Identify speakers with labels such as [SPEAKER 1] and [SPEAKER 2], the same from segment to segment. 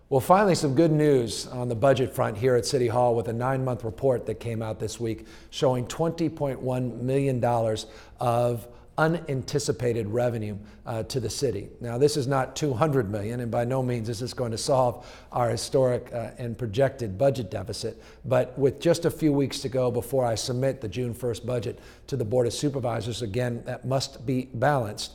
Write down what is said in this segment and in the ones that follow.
[SPEAKER 1] Well, finally, some good news on the budget front here at City Hall with a 9-month report that came out this week showing $20.1 million of unanticipated revenue to the city. Now, this is not $200 million, and by no means is this going to solve our historic and projected budget deficit. But with just a few weeks to go before I submit the June 1st budget to the Board of Supervisors, again, that must be balanced.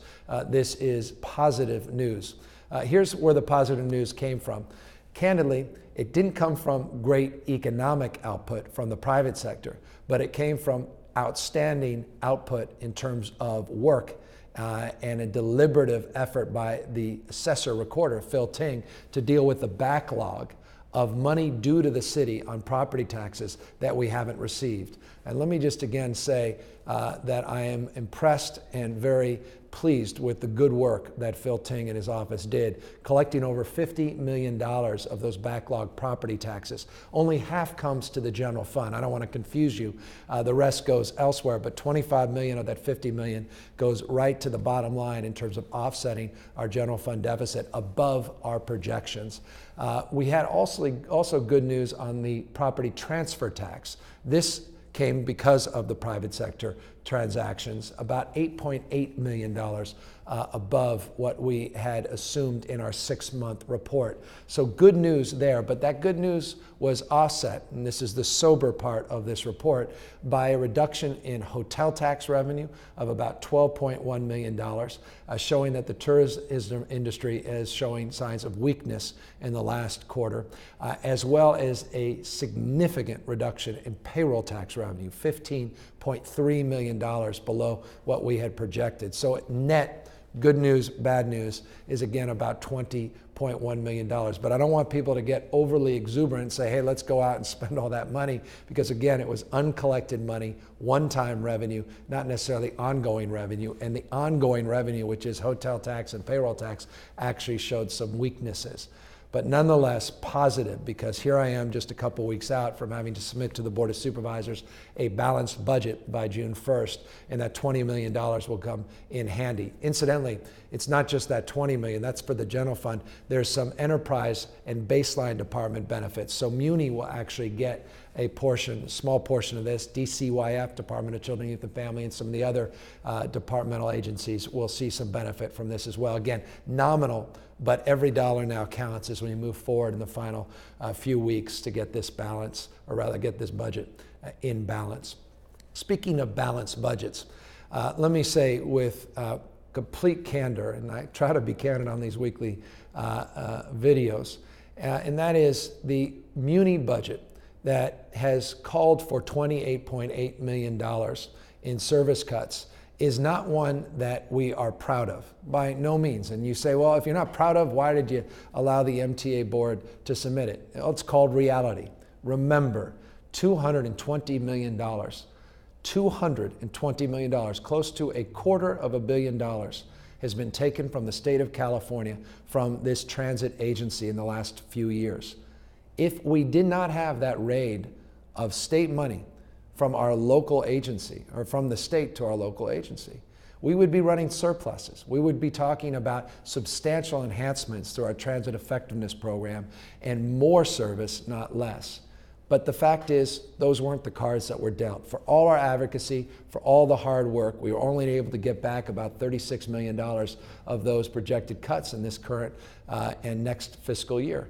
[SPEAKER 1] This is positive news. Here's where the positive news came from. Candidly, it didn't come from great economic output from the private sector, but it came from outstanding output in terms of work and a deliberative effort by the assessor recorder, Phil Ting, to deal with the backlog of money due to the city on property taxes that we haven't received. And let me just again say that I am impressed and very pleased with the good work that Phil Ting and his office did, collecting over $50 million of those backlog property taxes. Only half comes to the general fund. I don't want to confuse you. The rest goes elsewhere, but $25 million of that $50 million goes right to the bottom line in terms of offsetting our general fund deficit above our projections. We had also good news on the property transfer tax. This came because of the private sector transactions, about $8.8 million above what we had assumed in our 6-month report. So good news there, but that good news was offset, and this is the sober part of this report, by a reduction in hotel tax revenue of about $12.1 million, showing that the tourism industry is showing signs of weakness in the last quarter, as well as a significant reduction in payroll tax revenue, $15.3 million below what we had projected. So net, good news, bad news is again about $20.1 million. But I don't want people to get overly exuberant and say, hey, let's go out and spend all that money, because again, it was uncollected money, one-time revenue, not necessarily ongoing revenue. And the ongoing revenue, which is hotel tax and payroll tax, actually showed some weaknesses. But nonetheless positive, because here I am just a couple weeks out from having to submit to the Board of Supervisors a balanced budget by June 1st, and that $20 million will come in handy. Incidentally, it's not just that $20 million, that's for the general fund. There's some enterprise and baseline department benefits. So Muni will actually get a portion, a small portion of this. DCYF, Department of Children, Youth and Family, and some of the other departmental agencies will see some benefit from this as well. Again, nominal, but every dollar now counts as we move forward in the final few weeks to get this balance, or rather get this budget in balance. Speaking of balanced budgets, let me say with complete candor, and I try to be candid on these weekly videos, and that is the Muni budget that has called for $28.8 million in service cuts is not one that we are proud of, by no means. And you say, well, if you're not proud of, why did you allow the MTA board to submit it? Well, it's called reality. Remember, $220 million, $220 million, close to $250 million has been taken from the state of California from this transit agency in the last few years. If we did not have that raid of state money from our local agency, or from the state to our local agency, we would be running surpluses. We would be talking about substantial enhancements through our transit effectiveness program and more service, not less. But the fact is, those weren't the cards that were dealt. For all our advocacy, for all the hard work, we were only able to get back about $36 million of those projected cuts in this current and next fiscal year.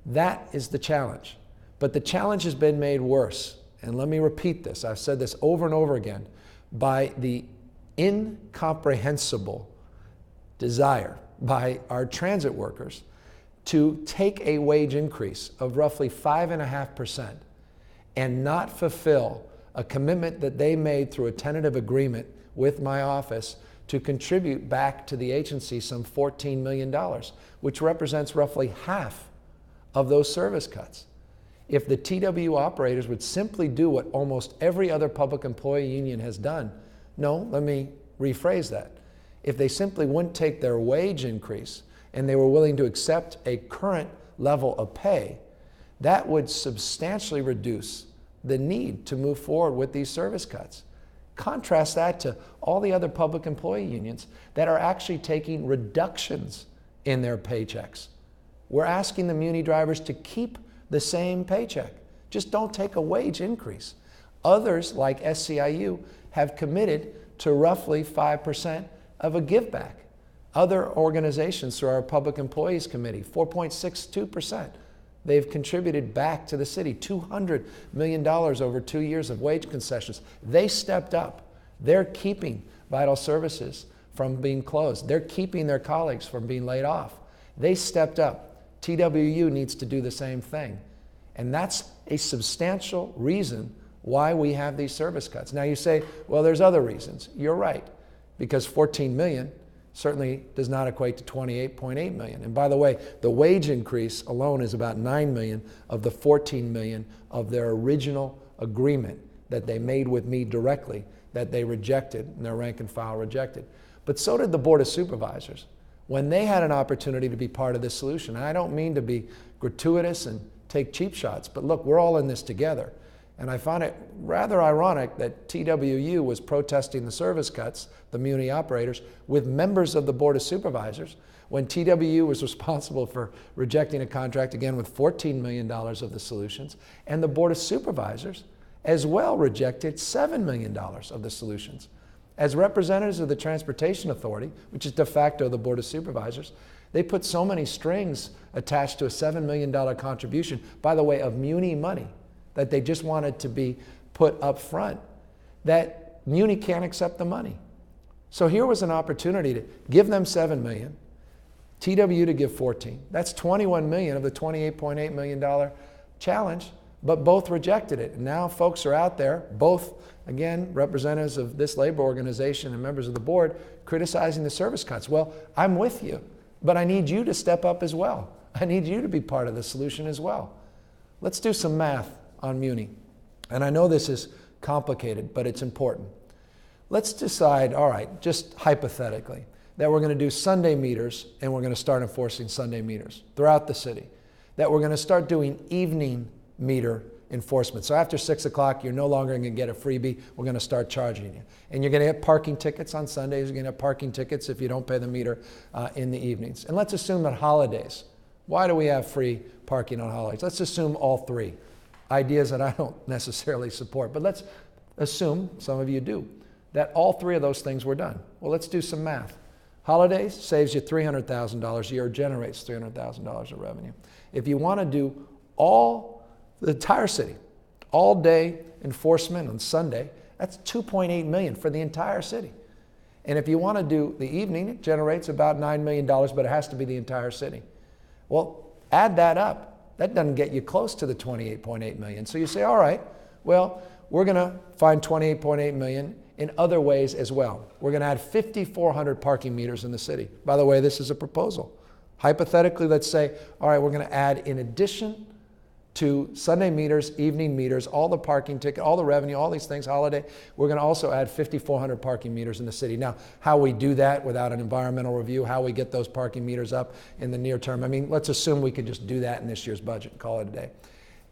[SPEAKER 1] That is the challenge. But the challenge has been made worse. And let me repeat this, I've said this over and over again, by the incomprehensible desire by our transit workers to take a wage increase of roughly 5.5% and not fulfill a commitment that they made through a tentative agreement with my office to contribute back to the agency some $14 million, which represents roughly half of those service cuts. If the TW operators would simply do what almost every other public employee union has done, no, let me rephrase that. If they simply wouldn't take their wage increase and they were willing to accept a current level of pay, that would substantially reduce the need to move forward with these service cuts. Contrast that to all the other public employee unions that are actually taking reductions in their paychecks. We're asking the Muni drivers to keep the same paycheck. Just don't take a wage increase. Others, like SCIU, have committed to roughly 5% of a give back. Other organizations through our Public Employees Committee, 4.62%. They've contributed back to the city $200 million over 2 years of wage concessions. They stepped up. They're keeping vital services from being closed. They're keeping their colleagues from being laid off. They stepped up. TWU needs to do the same thing. And that's a substantial reason why we have these service cuts. Now you say, well, there's other reasons. You're right, because 14 million certainly does not equate to 28.8 million. And by the way, the wage increase alone is about 9 million of the 14 million of their original agreement that they made with me directly that they rejected, and their rank and file rejected. But so did the Board of Supervisors when they had an opportunity to be part of this solution. And I don't mean to be gratuitous and take cheap shots, but look, we're all in this together. And I find it rather ironic that TWU was protesting the service cuts, the Muni operators, with members of the Board of Supervisors, when TWU was responsible for rejecting a contract, again, with $14 million of the solutions, and the Board of Supervisors as well rejected $7 million of the solutions. As representatives of the Transportation Authority, which is de facto the Board of Supervisors, they put so many strings attached to a $7 million contribution, by the way, of Muni money, that they just wanted to be put up front, that Muni can't accept the money. So here was an opportunity to give them $7 million, TWU to give 14. That's $21 million of the $28.8 million challenge, but both rejected it. And now folks are out there, both, again, representatives of this labor organization and members of the board, criticizing the service cuts. Well, I'm with you, but I need you to step up as well. I need you to be part of the solution as well. Let's do some math on Muni. And I know this is complicated, but it's important. Let's decide, all right, just hypothetically, that we're going to do Sunday meters and we're going to start enforcing Sunday meters throughout the city. That we're going to start doing evening meter enforcement. So after 6 o'clock, you're no longer going to get a freebie. We're going to start charging you. And you're going to get parking tickets on Sundays. You're going to have parking tickets if you don't pay the meter in the evenings. And let's assume that holidays. Why do we have free parking on holidays? Let's assume all three. Ideas that I don't necessarily support, but let's assume, some of you do, that all three of those things were done. Well, let's do some math. Holidays saves you $300,000 a year, generates $300,000 of revenue. If you want to do the entire city, all day enforcement on Sunday, that's $2.8 million for the entire city. And if you want to do the evening, it generates about $9 million, but it has to be the entire city. Well, add that up. That doesn't get you close to the 28.8 million. So you say, all right, well, we're going to find 28.8 million in other ways as well. We're going to add 5,400 parking meters in the city. By the way, this is a proposal. Hypothetically, let's say, all right, we're going to add, in addition to Sunday meters, evening meters, all the parking ticket, all the revenue, all these things, holiday, we're going to also add 5,400 parking meters in the city. Now, how we do that without an environmental review, how we get those parking meters up in the near term, I mean, let's assume we could just do that in this year's budget and call it a day.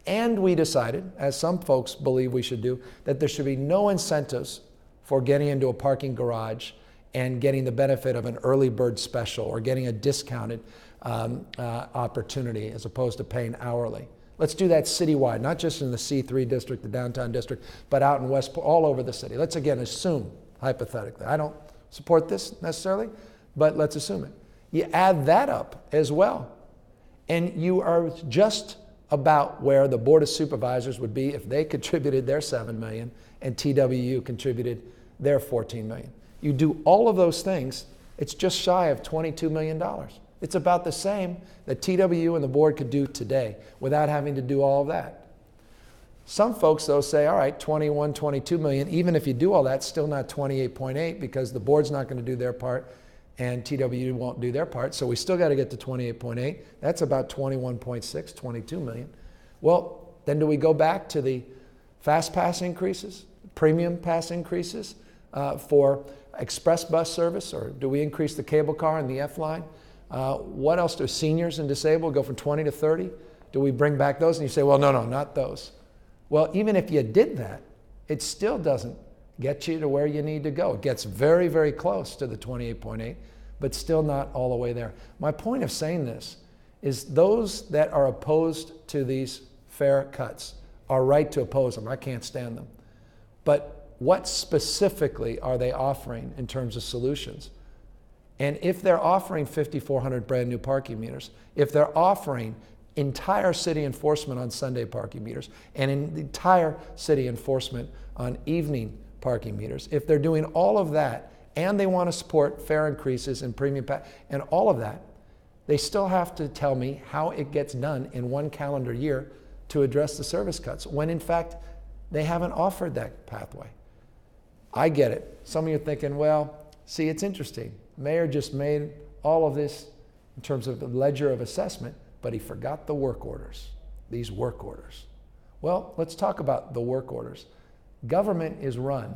[SPEAKER 1] And we decided, as some folks believe we should do, that there should be no incentives for getting into a parking garage and getting the benefit of an early bird special or getting a discounted opportunity as opposed to paying hourly. Let's do that citywide, not just in the C3 district, the downtown district, but out in Westport, all over the city. Let's again assume, hypothetically. I don't support this necessarily, but let's assume it. You add that up as well, and you are just about where the Board of Supervisors would be if they contributed their $7 million and TWU contributed their $14 million. You do all of those things, it's just shy of $22 million. It's about the same that TWU and the board could do today without having to do all of that. Some folks, though, say, all right, 21, 22 million, even if you do all that, still not 28.8 because the board's not going to do their part and TWU won't do their part. So we still got to get to 28.8. That's about 21.6, 22 million. Well, then do we go back to the fast pass increases, premium pass increases for express bus service, or do we increase the cable car and the F line? What else do seniors and disabled go from 20 to 30? Do we bring back those? And you say, well, no, not those. Well, even if you did that, it still doesn't get you to where you need to go. It gets very, very close to the 28.8, but still not all the way there. My point of saying this is those that are opposed to these fare cuts are right to oppose them. I can't stand them. But what specifically are they offering in terms of solutions? And if they're offering 5,400 brand new parking meters, if they're offering entire city enforcement on Sunday parking meters and entire city enforcement on evening parking meters, if they're doing all of that and they want to support fare increases and premium and all of that, they still have to tell me how it gets done in one calendar year to address the service cuts, when in fact they haven't offered that pathway. I get it. Some of you are thinking, well, see, it's interesting. Mayor just made all of this in terms of the ledger of assessment, but he forgot the work orders, these work orders. Well, let's talk about the work orders. Government is run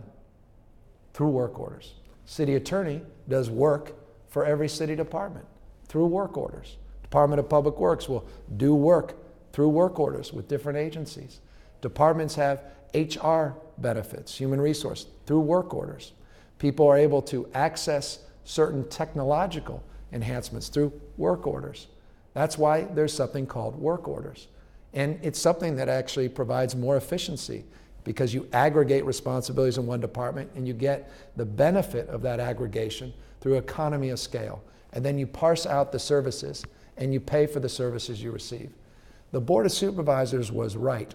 [SPEAKER 1] through work orders. City attorney does work for every city department through work orders. Department of Public Works will do work through work orders with different agencies. Departments have HR benefits, human resource, through work orders. People are able to access certain technological enhancements through work orders. That's why there's something called work orders. And it's something that actually provides more efficiency because you aggregate responsibilities in one department and you get the benefit of that aggregation through economy of scale. And then you parse out the services and you pay for the services you receive. The Board of Supervisors was right.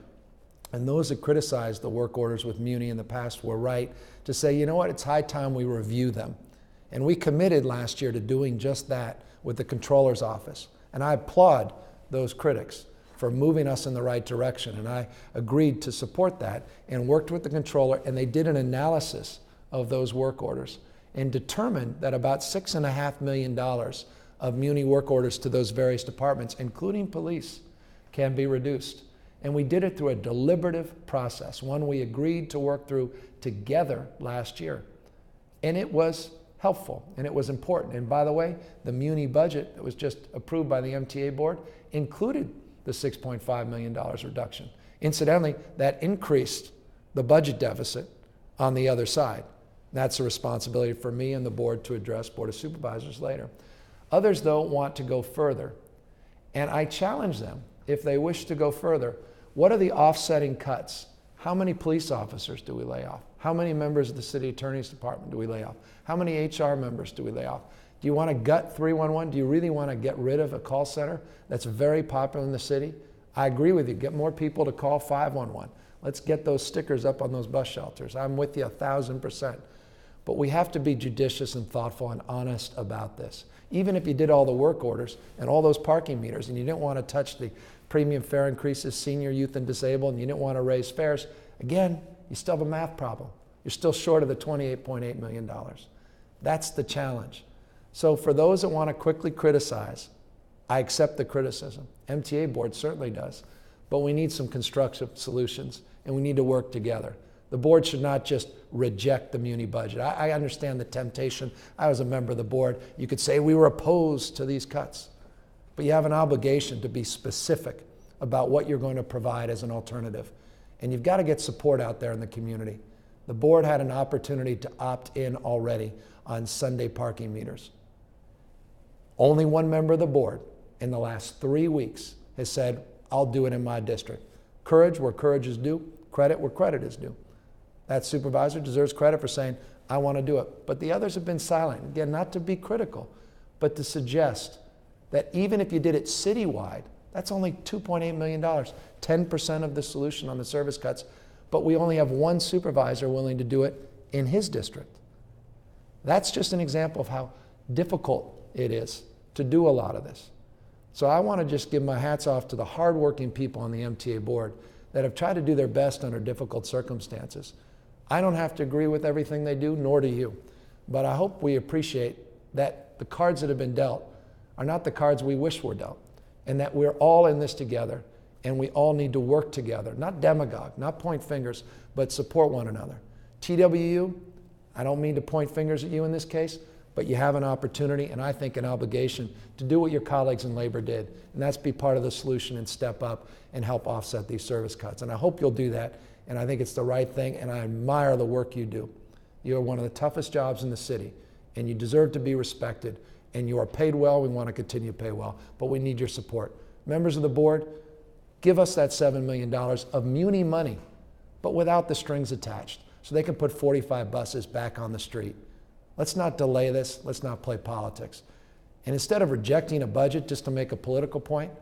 [SPEAKER 1] And those that criticized the work orders with Muni in the past were right to say, you know what, it's high time we review them. And we committed last year to doing just that with the Controller's Office. And I applaud those critics for moving us in the right direction. And I agreed to support that and worked with the Controller, and they did an analysis of those work orders and determined that about $6.5 million of Muni work orders to those various departments, including police, can be reduced. And we did it through a deliberative process, one we agreed to work through together last year. And it was helpful and it was important. And by the way, the Muni budget that was just approved by the MTA board included the $6.5 million reduction. Incidentally, that increased the budget deficit on the other side. That's a responsibility for me and the board to address Board of Supervisors later. Others, though, want to go further. And I challenge them, if they wish to go further, what are the offsetting cuts? How many police officers do we lay off? How many members of the City Attorney's Department do we lay off? How many HR members do we lay off? Do you want to gut 311? Do you really want to get rid of a call center that's very popular in the city? I agree with you. Get more people to call 511. Let's get those stickers up on those bus shelters. I'm with you 1,000%. But we have to be judicious and thoughtful and honest about this. Even if you did all the work orders and all those parking meters and you didn't want to touch the premium fare increases, senior, youth, and disabled, and you didn't want to raise fares, again, you still have a math problem. You're still short of the $28.8 million. That's the challenge. So for those that want to quickly criticize, I accept the criticism. MTA board certainly does. But we need some constructive solutions, and we need to work together. The board should not just reject the Muni budget. I understand the temptation. I was a member of the board. You could say we were opposed to these cuts. But you have an obligation to be specific about what you're going to provide as an alternative. And you've got to get support out there in the community. The board had an opportunity to opt in already on Sunday parking meters. Only one member of the board in the last 3 weeks has said, I'll do it in my district. Courage where courage is due, credit where credit is due. That supervisor deserves credit for saying, I want to do it. But the others have been silent. Again, not to be critical, but to suggest that even if you did it citywide, that's only $2.8 million, 10% of the solution on the service cuts, but we only have one supervisor willing to do it in his district. That's just an example of how difficult it is to do a lot of this. So I want to just give my hats off to the hardworking people on the MTA board that have tried to do their best under difficult circumstances. I don't have to agree with everything they do, nor do you. But I hope we appreciate that the cards that have been dealt are not the cards we wish were dealt, and that we're all in this together, and we all need to work together, not demagogue, not point fingers, but support one another. TWU, I don't mean to point fingers at you in this case, but you have an opportunity, and I think an obligation, to do what your colleagues in labor did, and that's be part of the solution and step up and help offset these service cuts. And I hope you'll do that, and I think it's the right thing, and I admire the work you do. You're one of the toughest jobs in the city, and you deserve to be respected, and you are paid well. We want to continue to pay well, but we need your support. Members of the board, give us that $7 million of Muni money, but without the strings attached, so they can put 45 buses back on the street. Let's not delay this. Let's not play politics. And instead of rejecting a budget just to make a political point,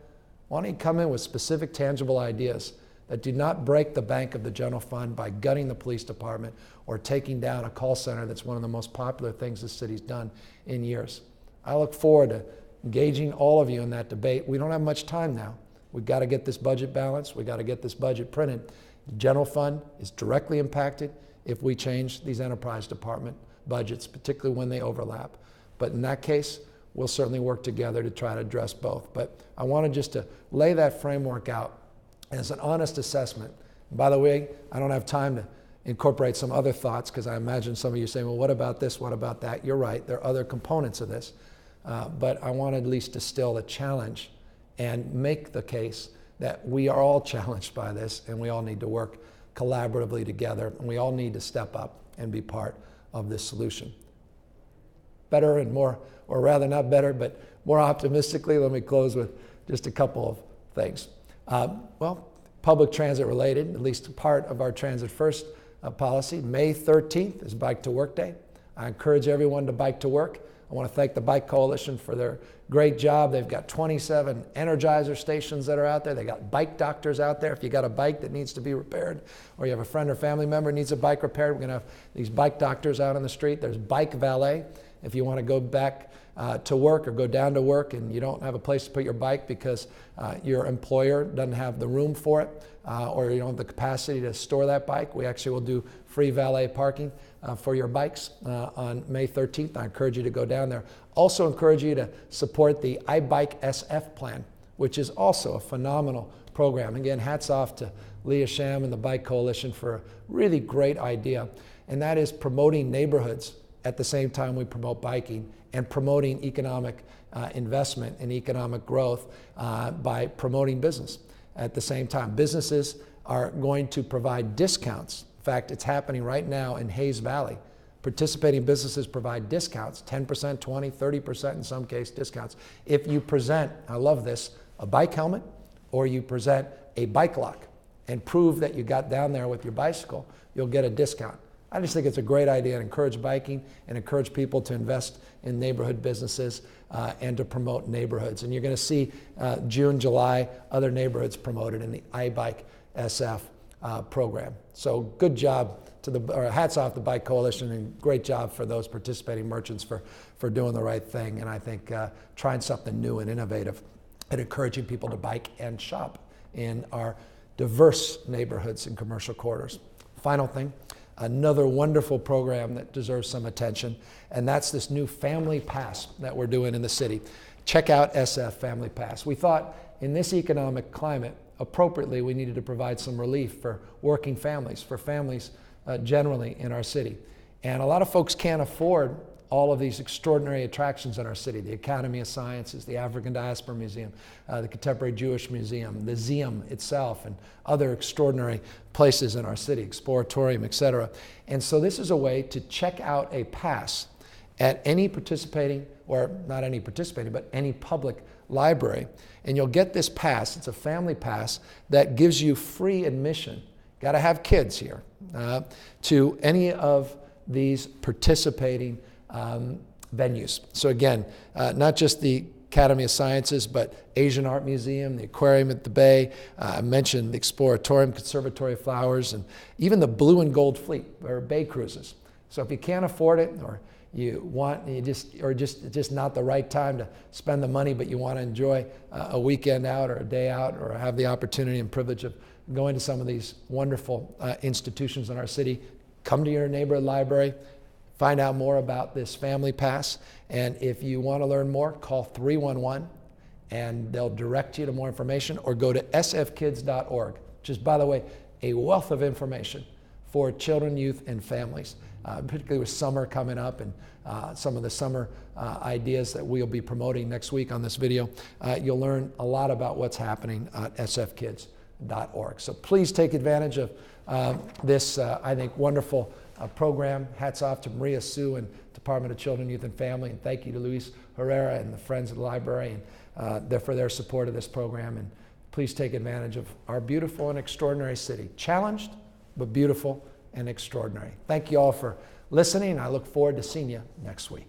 [SPEAKER 1] why don't you come in with specific, tangible ideas that do not break the bank of the general fund by gutting the police department or taking down a call center that's one of the most popular things the city's done in years. I look forward to engaging all of you in that debate. We don't have much time now. We've got to get this budget balanced. We've got to get this budget printed. The general fund is directly impacted if we change these enterprise department budgets, particularly when they overlap. But in that case, we'll certainly work together to try to address both. But I wanted just to lay that framework out as an honest assessment. By the way, I don't have time to incorporate some other thoughts because I imagine some of you saying, well, what about this? What about that? You're right. There are other components of this. But I want to at least distill the challenge and make the case that we are all challenged by this and we all need to work collaboratively together and we all need to step up and be part of this solution. Better and more, or rather not better, but more optimistically, let me close with just a couple of things. Well, public transit related, at least part of our Transit First policy. May 13th is Bike to Work Day. I encourage everyone to bike to work. I want to thank the Bike Coalition for their great job. They've got 27 Energizer stations that are out there. They got bike doctors out there. If you got a bike that needs to be repaired, or you have a friend or family member who needs a bike repaired, we're going to have these bike doctors out on the street. There's bike valet. If you want to go back to work or go down to work and you don't have a place to put your bike because your employer doesn't have the room for it or you don't have the capacity to store that bike, we actually will do free valet parking for your bikes on May 13th. I encourage you to go down there. Also encourage you to support the iBike SF plan, which is also a phenomenal program. Again, hats off to Leah Sham and the Bike Coalition for a really great idea, and that is promoting neighborhoods at the same time we promote biking and promoting economic investment and economic growth by promoting business at the same time. Businesses are going to provide discounts. In fact, it's happening right now in Hayes Valley. Participating businesses provide discounts, 10%, 20, 30% in some case discounts. If you present, I love this, a bike helmet or you present a bike lock and prove that you got down there with your bicycle, you'll get a discount. I just think it's a great idea to encourage biking and encourage people to invest in neighborhood businesses and to promote neighborhoods. And you're going to see June, July, other neighborhoods promoted in the iBike SF program. So good job to or hats off the Bike Coalition and great job for those participating merchants for doing the right thing. And I think trying something new and innovative and encouraging people to bike and shop in our diverse neighborhoods and commercial corridors. Final thing. Another wonderful program that deserves some attention, and that's this new Family Pass that we're doing in the city. Check out SF Family Pass. We thought in this economic climate, appropriately, we needed to provide some relief for working families, for families generally in our city. And a lot of folks can't afford all of these extraordinary attractions in our city, the Academy of Sciences, the African Diaspora Museum, the Contemporary Jewish Museum, the Museum itself, and other extraordinary places in our city, Exploratorium, etc. And so this is a way to check out a pass at any participating, or not any participating, but any public library. And you'll get this pass, it's a family pass, that gives you free admission, got to have kids here, to any of these participating venues. So again, not just the Academy of Sciences, but Asian Art Museum, the Aquarium at the Bay, I mentioned the Exploratorium, Conservatory of Flowers, and even the Blue and Gold Fleet, or Bay Cruises. So if you can't afford it, or just not the right time to spend the money, but you want to enjoy a weekend out or a day out, or have the opportunity and privilege of going to some of these wonderful institutions in our city, come to your neighborhood library, find out more about this Family Pass, and if you want to learn more, call 311 and they'll direct you to more information, or go to sfkids.org, which is, by the way, a wealth of information for children, youth, and families, particularly with summer coming up and some of the summer ideas that we'll be promoting next week on this video. You'll learn a lot about what's happening at sfkids.org. So please take advantage of this, I think, wonderful program. Hats off to Maria Sue and to Department of Children, Youth, and Family, and thank you to Luis Herrera and the Friends of the Library for their support of this program. And please take advantage of our beautiful and extraordinary city. Challenged, but beautiful and extraordinary. Thank you all for listening. I look forward to seeing you next week.